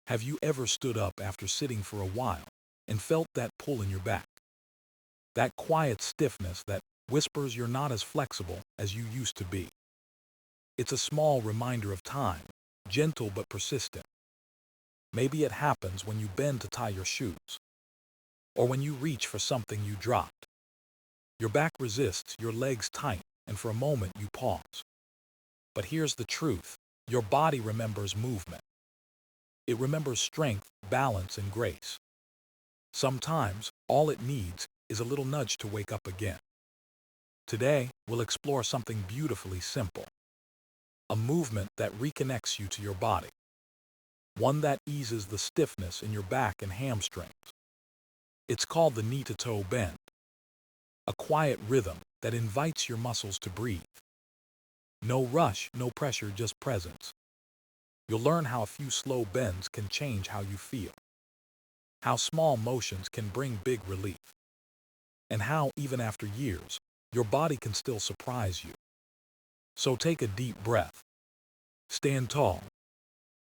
Have you ever stood up after sitting for a while and felt that pull in your back? That quiet stiffness that whispers you're not as flexible as you used to be. It's a small reminder of time, gentle but persistent. Maybe it happens when you bend to tie your shoes, or when you reach for something you dropped. Your back resists, your legs tight, and for a moment you pause. But here's the truth. Your body remembers movement. It remembers strength, balance, and grace. Sometimes, all it needs is a little nudge to wake up again. Today, we'll explore something beautifully simple. A movement that reconnects you to your body. One that eases the stiffness in your back and hamstrings. It's called the knee-to-toe bend. A quiet rhythm that invites your muscles to breathe. No rush, no pressure, just presence. You'll learn how a few slow bends can change how you feel. How small motions can bring big relief. And how, even after years, your body can still surprise you. So take a deep breath. Stand tall.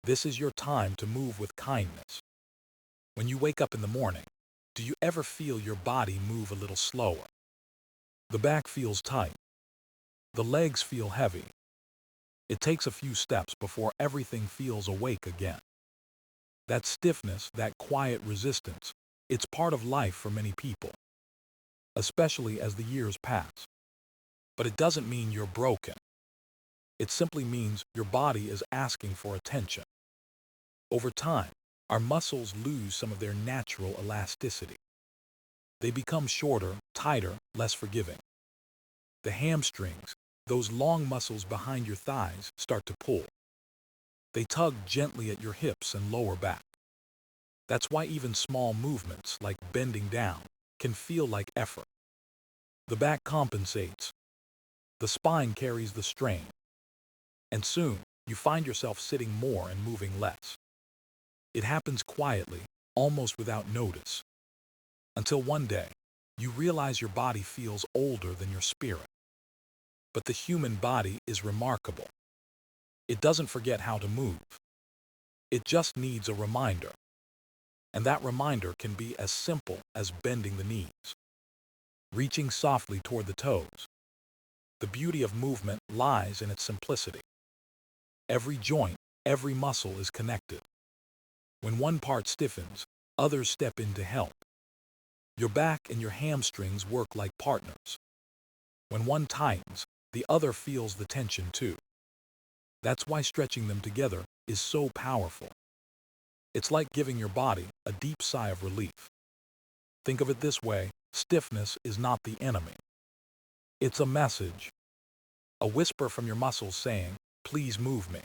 This is your time to move with kindness. When you wake up in the morning, do you ever feel your body move a little slower? The back feels tight. The legs feel heavy. It takes a few steps before everything feels awake again. That stiffness, that quiet resistance, it's part of life for many people, especially as the years pass. But it doesn't mean you're broken. It simply means your body is asking for attention. Over time, our muscles lose some of their natural elasticity. They become shorter, tighter, less forgiving. The hamstrings, those long muscles behind your thighs, start to pull. They tug gently at your hips and lower back. That's why even small movements, like bending down, can feel like effort. The back compensates. The spine carries the strain. And soon, you find yourself sitting more and moving less. It happens quietly, almost without notice. Until one day, you realize your body feels older than your spirit. But the human body is remarkable. It doesn't forget how to move. It just needs a reminder. And that reminder can be as simple as bending the knees, reaching softly toward the toes. The beauty of movement lies in its simplicity. Every joint, every muscle is connected. When one part stiffens, others step in to help. Your back and your hamstrings work like partners. When one tightens, the other feels the tension too. That's why stretching them together is so powerful. It's like giving your body a deep sigh of relief. Think of it this way: stiffness is not the enemy. It's a message, a whisper from your muscles saying, "Please move me."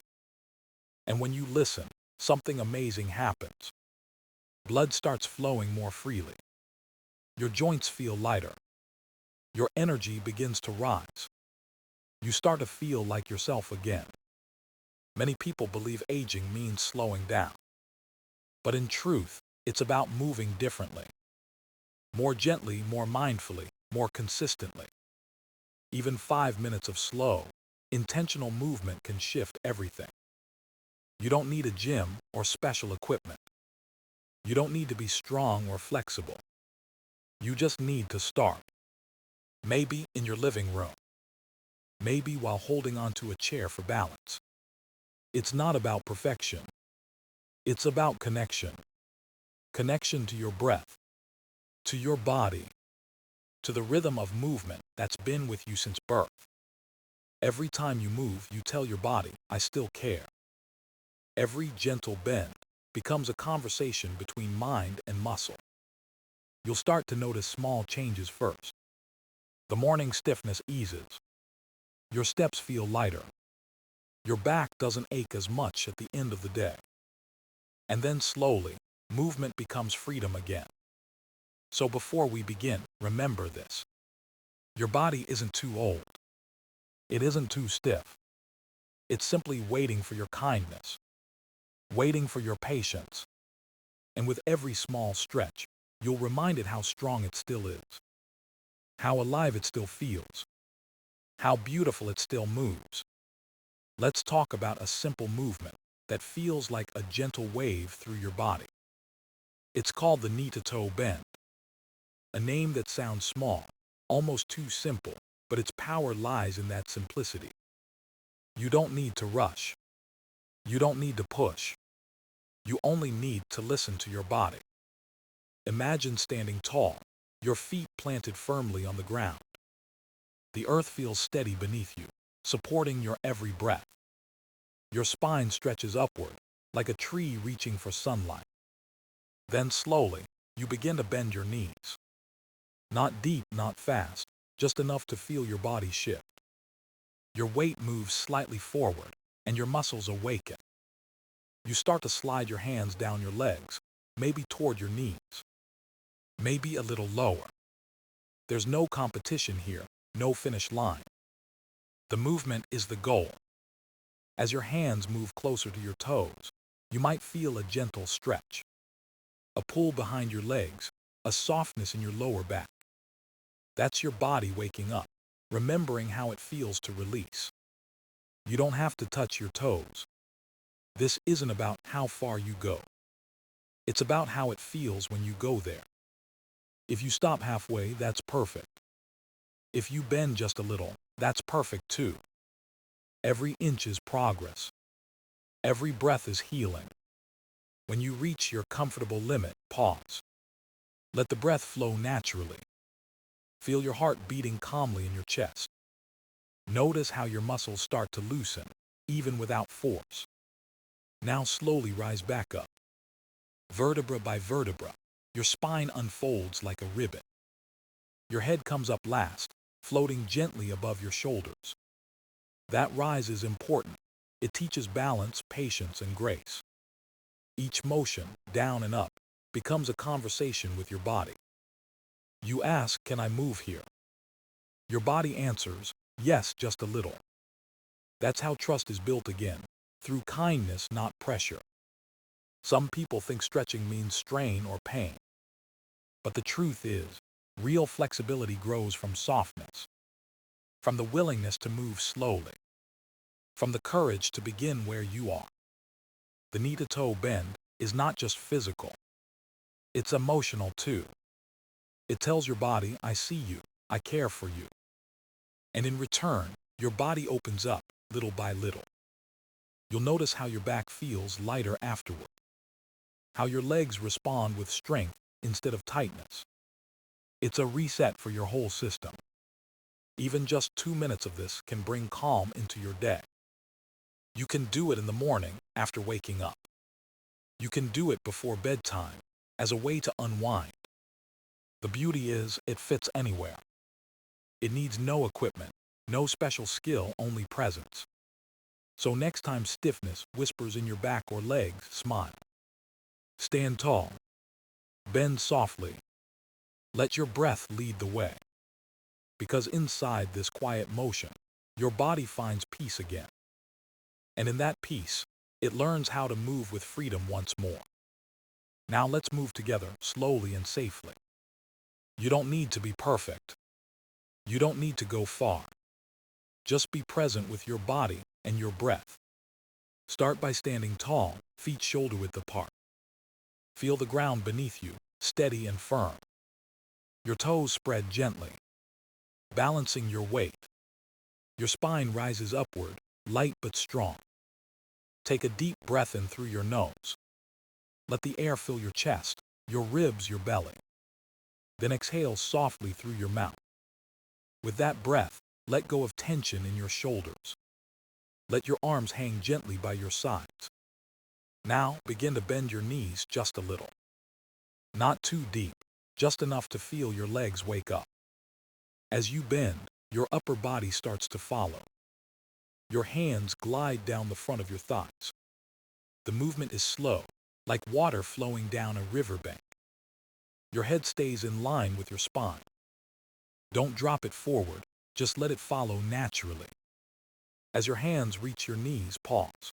And when you listen, something amazing happens. Blood starts flowing more freely. Your joints feel lighter. Your energy begins to rise. You start to feel like yourself again. Many people believe aging means slowing down. But in truth, it's about moving differently. More gently, more mindfully, more consistently. Even 5 minutes of slow, intentional movement can shift everything. You don't need a gym or special equipment. You don't need to be strong or flexible. You just need to start. Maybe in your living room. Maybe while holding onto a chair for balance. It's not about perfection. It's about connection. Connection to your breath, to your body, to the rhythm of movement that's been with you since birth. Every time you move, you tell your body, "I still care." Every gentle bend becomes a conversation between mind and muscle. You'll start to notice small changes first. The morning stiffness eases. Your steps feel lighter. Your back doesn't ache as much at the end of the day. And then slowly, movement becomes freedom again. So before we begin, remember this. Your body isn't too old. It isn't too stiff. It's simply waiting for your kindness, waiting for your patience. And with every small stretch, you'll remind it how strong it still is, how alive it still feels, how beautiful it still moves. Let's talk about a simple movement, that feels like a gentle wave through your body. It's called the knee-to-toe bend, a name that sounds small, almost too simple, but its power lies in that simplicity. You don't need to rush. You don't need to push. You only need to listen to your body. Imagine standing tall, your feet planted firmly on the ground. The earth feels steady beneath you, supporting your every breath. Your spine stretches upward, like a tree reaching for sunlight. Then slowly, you begin to bend your knees. Not deep, not fast, just enough to feel your body shift. Your weight moves slightly forward, and your muscles awaken. You start to slide your hands down your legs, maybe toward your knees, maybe a little lower. There's no competition here, no finish line. The movement is the goal. As your hands move closer to your toes, you might feel a gentle stretch, a pull behind your legs, a softness in your lower back. That's your body waking up, remembering how it feels to release. You don't have to touch your toes. This isn't about how far you go. It's about how it feels when you go there. If you stop halfway, that's perfect. If you bend just a little, that's perfect too. Every inch is progress. Every breath is healing. When you reach your comfortable limit, pause. Let the breath flow naturally. Feel your heart beating calmly in your chest. Notice how your muscles start to loosen, even without force. Now slowly rise back up. Vertebra by vertebra, your spine unfolds like a ribbon. Your head comes up last, floating gently above your shoulders. That rise is important. It teaches balance, patience, and grace. Each motion, down and up, becomes a conversation with your body. You ask, "Can I move here?" Your body answers, "Yes, just a little." That's how trust is built again, through kindness, not pressure. Some people think stretching means strain or pain. But the truth is, real flexibility grows from softness, from the willingness to move slowly, from the courage to begin where you are. The knee-to-toe bend is not just physical, it's emotional too. It tells your body, "I see you, I care for you." And in return, your body opens up, little by little. You'll notice how your back feels lighter afterward, how your legs respond with strength instead of tightness. It's a reset for your whole system. Even just 2 minutes of this can bring calm into your day. You can do it in the morning after waking up. You can do it before bedtime as a way to unwind. The beauty is, it fits anywhere. It needs no equipment, no special skill, only presence. So next time stiffness whispers in your back or legs, smile. Stand tall. Bend softly. Let your breath lead the way. Because inside this quiet motion, your body finds peace again. And in that peace, it learns how to move with freedom once more. Now let's move together, slowly and safely. You don't need to be perfect. You don't need to go far. Just be present with your body and your breath. Start by standing tall, feet shoulder-width apart. Feel the ground beneath you, steady and firm. Your toes spread gently, balancing your weight. Your spine rises upward, light but strong. Take a deep breath in through your nose. Let the air fill your chest, your ribs, your belly. Then exhale softly through your mouth. With that breath, let go of tension in your shoulders. Let your arms hang gently by your sides. Now begin to bend your knees just a little. Not too deep, just enough to feel your legs wake up. As you bend, your upper body starts to follow. Your hands glide down the front of your thighs. The movement is slow, like water flowing down a riverbank. Your head stays in line with your spine. Don't drop it forward, just let it follow naturally. As your hands reach your knees, pause.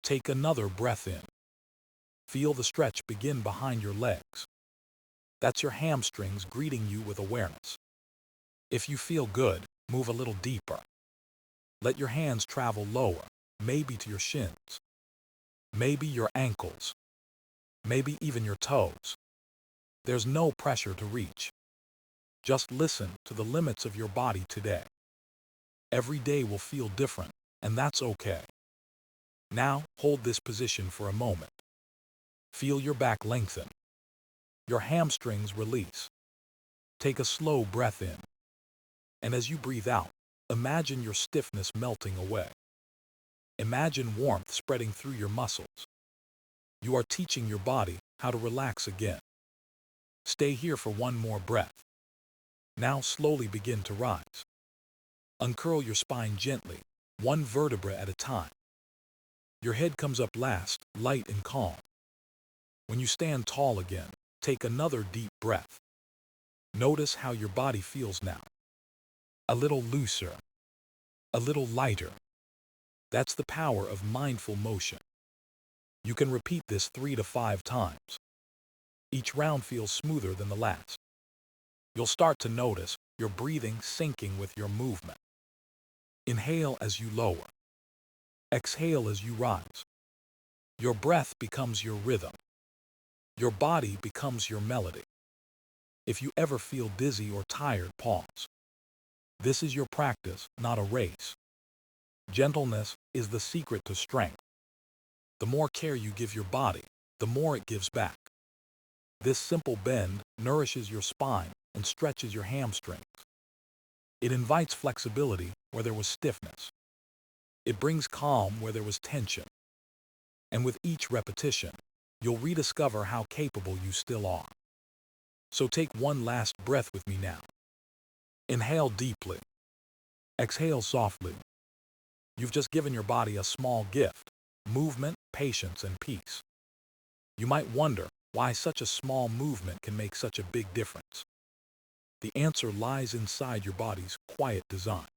Take another breath in. Feel the stretch begin behind your legs. That's your hamstrings greeting you with awareness. If you feel good, move a little deeper. Let your hands travel lower, maybe to your shins. maybe your ankles, maybe even your toes. There's no pressure to reach. Just listen to the limits of your body today. Every day will feel different, and that's okay. Now, hold this position for a moment. Feel your back lengthen. Your hamstrings release. Take a slow breath in. And as you breathe out, imagine your stiffness melting away. Imagine warmth spreading through your muscles. You are teaching your body how to relax again. Stay here for one more breath. Now slowly begin to rise. Uncurl your spine gently, one vertebra at a time. Your head comes up last, light and calm. When you stand tall again, take another deep breath. Notice how your body feels now. A little looser, a little lighter. That's the power of mindful motion. You can repeat this 3 to 5 times. Each round feels smoother than the last. You'll start to notice your breathing syncing with your movement. Inhale as you lower. Exhale as you rise. Your breath becomes your rhythm. Your body becomes your melody. If you ever feel dizzy or tired, pause. This is your practice, not a race. Gentleness is the secret to strength. The more care you give your body, the more it gives back. This simple bend nourishes your spine and stretches your hamstrings. It invites flexibility where there was stiffness. It brings calm where there was tension. And with each repetition, you'll rediscover how capable you still are. So take one last breath with me now. Inhale deeply. Exhale softly. You've just given your body a small gift: movement, patience, and peace. You might wonder why such a small movement can make such a big difference. The answer lies inside your body's quiet design.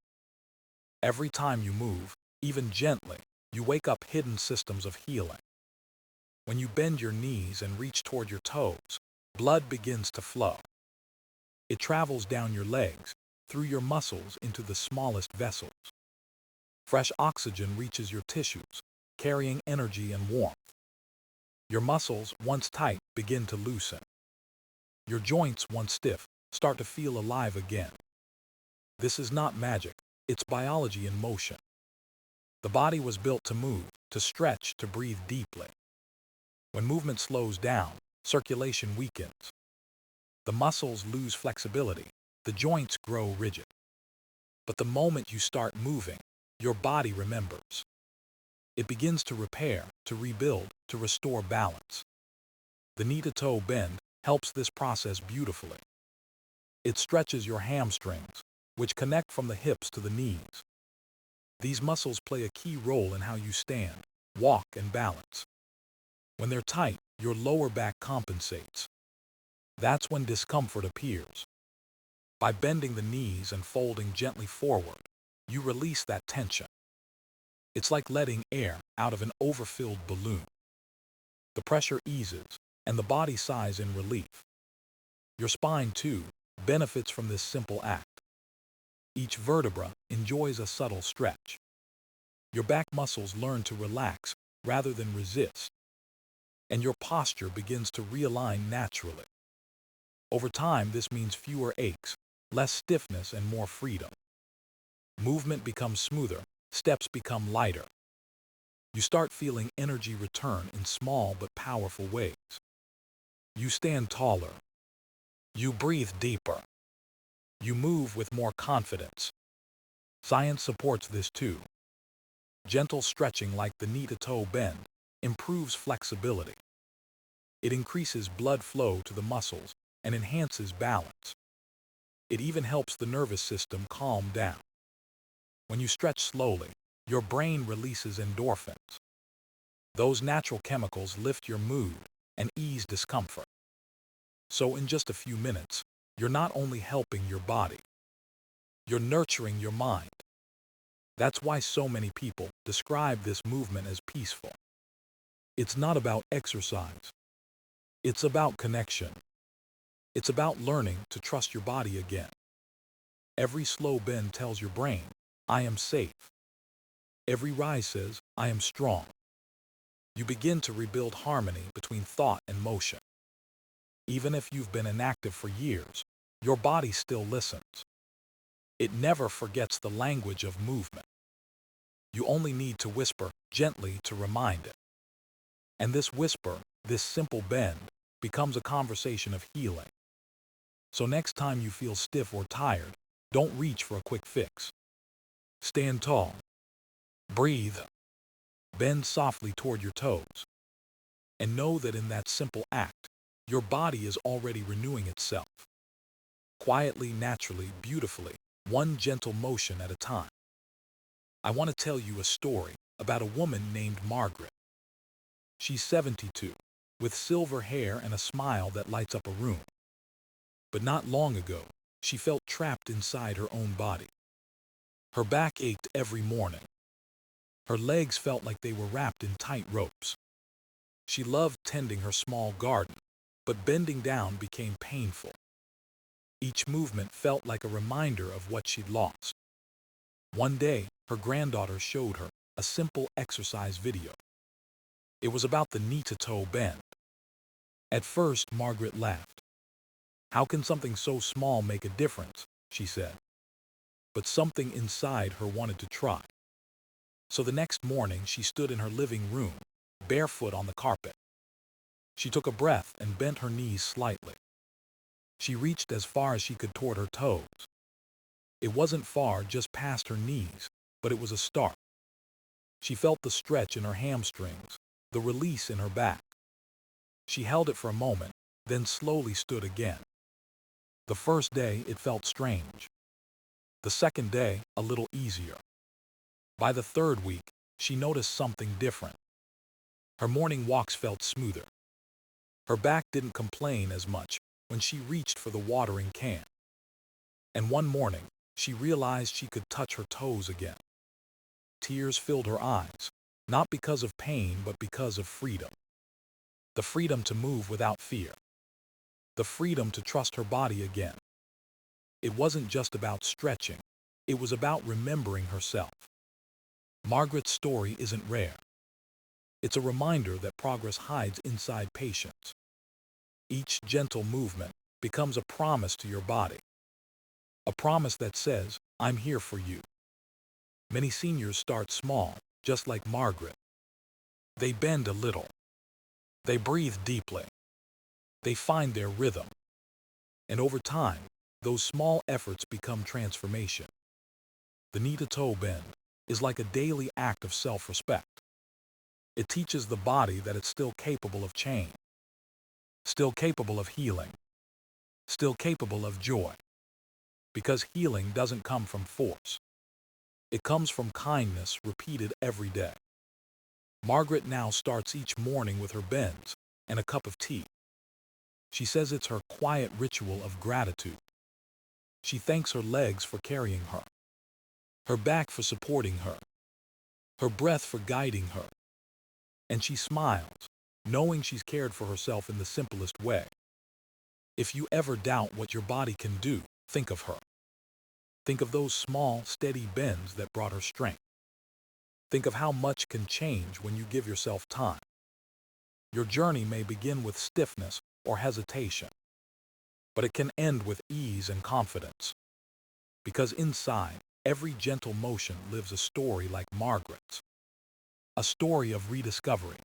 Every time you move, even gently, you wake up hidden systems of healing. When you bend your knees and reach toward your toes, blood begins to flow. It travels down your legs, through your muscles into the smallest vessels. Fresh oxygen reaches your tissues, carrying energy and warmth. Your muscles, once tight, begin to loosen. Your joints, once stiff, start to feel alive again. This is not magic, it's biology in motion. The body was built to move, to stretch, to breathe deeply. When movement slows down, circulation weakens. The muscles lose flexibility, the joints grow rigid. But the moment you start moving, your body remembers. It begins to repair, to rebuild, to restore balance. The knee-to-toe bend helps this process beautifully. It stretches your hamstrings, which connect from the hips to the knees. These muscles play a key role in how you stand, walk, and balance. When they're tight, your lower back compensates. That's when discomfort appears. By bending the knees and folding gently forward, you release that tension. It's like letting air out of an overfilled balloon. The pressure eases, and the body sighs in relief. Your spine, too, benefits from this simple act. Each vertebra enjoys a subtle stretch. Your back muscles learn to relax rather than resist, and your posture begins to realign naturally. Over time, this means fewer aches, less stiffness, and more freedom. Movement becomes smoother, steps become lighter. You start feeling energy return in small but powerful ways. You stand taller. You breathe deeper. You move with more confidence. Science supports this too. Gentle stretching, like the knee-to-toe bend, improves flexibility. It increases blood flow to the muscles and enhances balance. It even helps the nervous system calm down. When you stretch slowly, your brain releases endorphins. Those natural chemicals lift your mood and ease discomfort. So in just a few minutes, you're not only helping your body, you're nurturing your mind. That's why so many people describe this movement as peaceful. It's not about exercise. It's about connection. It's about learning to trust your body again. Every slow bend tells your brain, I am safe. Every rise says, I am strong. You begin to rebuild harmony between thought and motion. Even if you've been inactive for years, your body still listens. It never forgets the language of movement. You only need to whisper gently to remind it. And this whisper, this simple bend, becomes a conversation of healing. So next time you feel stiff or tired, don't reach for a quick fix. Stand tall. Breathe. Bend softly toward your toes. And know that in that simple act, your body is already renewing itself. Quietly, naturally, beautifully, one gentle motion at a time. I want to tell you a story about a woman named Margaret. She's 72, with silver hair and a smile that lights up a room. But not long ago, she felt trapped inside her own body. Her back ached every morning. Her legs felt like they were wrapped in tight ropes. She loved tending her small garden, but bending down became painful. Each movement felt like a reminder of what she'd lost. One day, her granddaughter showed her a simple exercise video. It was about the knee-to-toe bend. At first, Margaret laughed. "How can something so small make a difference?" she said. But something inside her wanted to try. So the next morning, she stood in her living room, barefoot on the carpet. She took a breath and bent her knees slightly. She reached as far as she could toward her toes. It wasn't far, just past her knees, but it was a start. She felt the stretch in her hamstrings, the release in her back. She held it for a moment, then slowly stood again. The first day, it felt strange. The second day, a little easier. By the third week, she noticed something different. Her morning walks felt smoother. Her back didn't complain as much when she reached for the watering can. And one morning, she realized she could touch her toes again. Tears filled her eyes, not because of pain, but because of freedom. The freedom to move without fear. The freedom to trust her body again. It wasn't just about stretching. It was about remembering herself. Margaret's story isn't rare. It's a reminder that progress hides inside patience. Each gentle movement becomes a promise to your body. A promise that says, "I'm here for you." Many seniors start small, just like Margaret. They bend a little. They breathe deeply. They find their rhythm. And over time, those small efforts become transformation. The knee-to-toe bend is like a daily act of self-respect. It teaches the body that it's still capable of change, still capable of healing, still capable of joy. Because healing doesn't come from force. It comes from kindness repeated every day. Margaret now starts each morning with her bends and a cup of tea. She says it's her quiet ritual of gratitude. She thanks her legs for carrying her back for supporting her breath for guiding her. And she smiles, knowing she's cared for herself in the simplest way. If you ever doubt what your body can do, think of her. Think of those small, steady bends that brought her strength. Think of how much can change when you give yourself time. Your journey may begin with stiffness or hesitation, but it can end with ease and confidence. Because inside, every gentle motion lives a story like Margaret's. A story of rediscovery.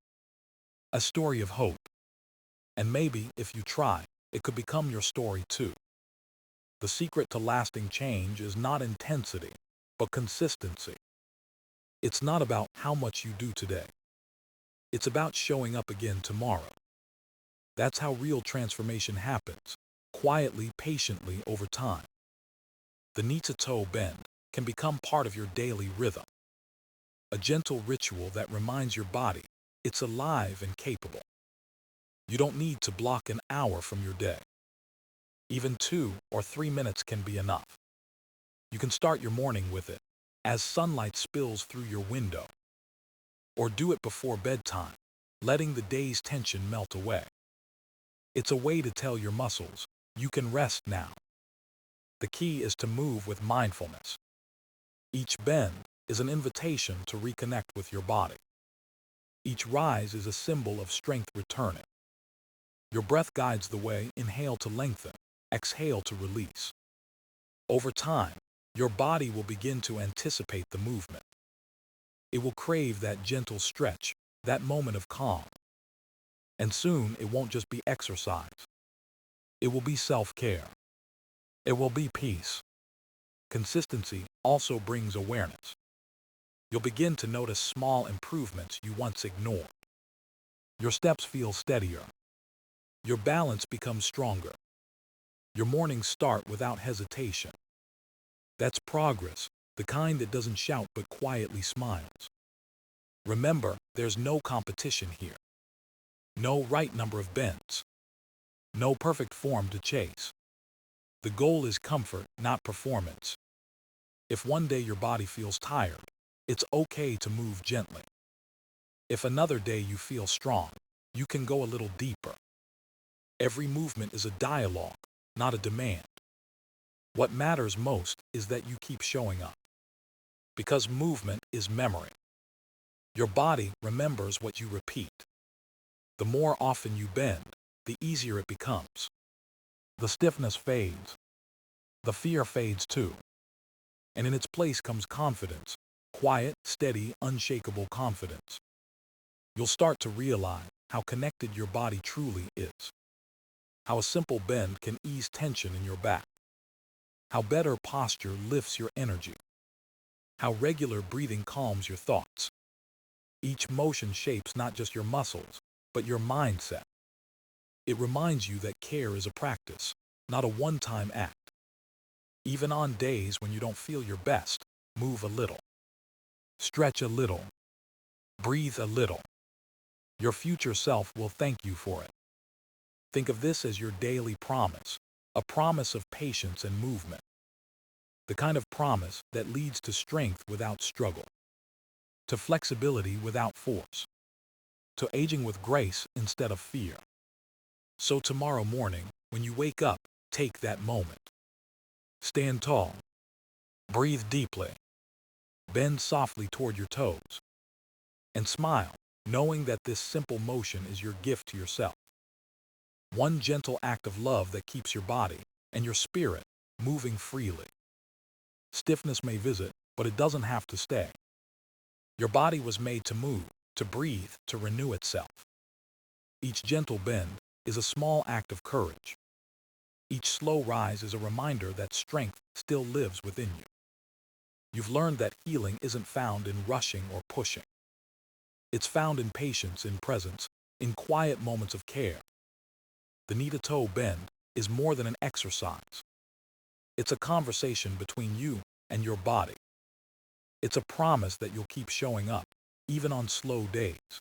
A story of hope. And maybe, if you try, it could become your story too. The secret to lasting change is not intensity, but consistency. It's not about how much you do today. It's about showing up again tomorrow. That's how real transformation happens, quietly, patiently, over time. The knee-to-toe bend can become part of your daily rhythm. A gentle ritual that reminds your body it's alive and capable. You don't need to block an hour from your day. Even 2 or 3 minutes can be enough. You can start your morning with it, as sunlight spills through your window. Or do it before bedtime, letting the day's tension melt away. It's a way to tell your muscles, you can rest now. The key is to move with mindfulness. Each bend is an invitation to reconnect with your body. Each rise is a symbol of strength returning. Your breath guides the way. Inhale to lengthen, exhale to release. Over time, your body will begin to anticipate the movement. It will crave that gentle stretch, that moment of calm. And soon, it won't just be exercise. It will be self-care. It will be peace. Consistency also brings awareness. You'll begin to notice small improvements you once ignored. Your steps feel steadier. Your balance becomes stronger. Your mornings start without hesitation. That's progress, the kind that doesn't shout but quietly smiles. Remember, there's no competition here. No right number of bends. No perfect form to chase. The goal is comfort, not performance. If one day your body feels tired, it's okay to move gently. If another day you feel strong, you can go a little deeper. Every movement is a dialogue, not a demand. What matters most is that you keep showing up. Because movement is memory. Your body remembers what you repeat. The more often you bend, the easier it becomes. The stiffness fades. The fear fades too. And in its place comes confidence. Quiet, steady, unshakable confidence. You'll start to realize how connected your body truly is. How a simple bend can ease tension in your back. How better posture lifts your energy. How regular breathing calms your thoughts. Each motion shapes not just your muscles, but your mindset. It reminds you that care is a practice, not a one-time act. Even on days when you don't feel your best, move a little. Stretch a little. Breathe a little. Your future self will thank you for it. Think of this as your daily promise, a promise of patience and movement. The kind of promise that leads to strength without struggle, to flexibility without force, to aging with grace instead of fear. So tomorrow morning, when you wake up, take that moment. Stand tall. Breathe deeply. Bend softly toward your toes. And smile, knowing that this simple motion is your gift to yourself. One gentle act of love that keeps your body and your spirit moving freely. Stiffness may visit, but it doesn't have to stay. Your body was made to move, to breathe, to renew itself. Each gentle bend is a small act of courage. Each slow rise is a reminder that strength still lives within you. You've learned that healing isn't found in rushing or pushing. It's found in patience, in presence, in quiet moments of care. The knee-to-toe bend is more than an exercise. It's a conversation between you and your body. It's a promise that you'll keep showing up, even on slow days.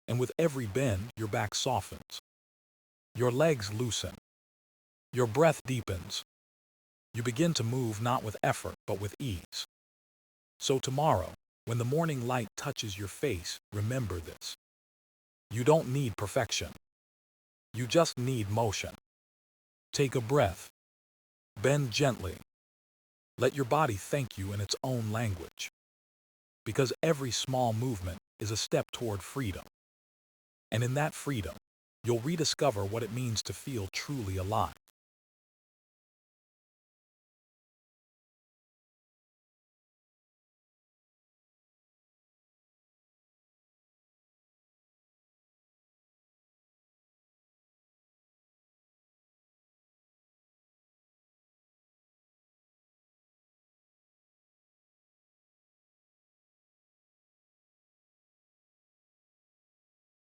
And with every bend, your back softens. Your legs loosen. Your breath deepens. You begin to move not with effort, but with ease. So tomorrow, when the morning light touches your face, remember this. You don't need perfection. You just need motion. Take a breath. Bend gently. Let your body thank you in its own language. Because every small movement is a step toward freedom. And in that freedom, you'll rediscover what it means to feel truly alive.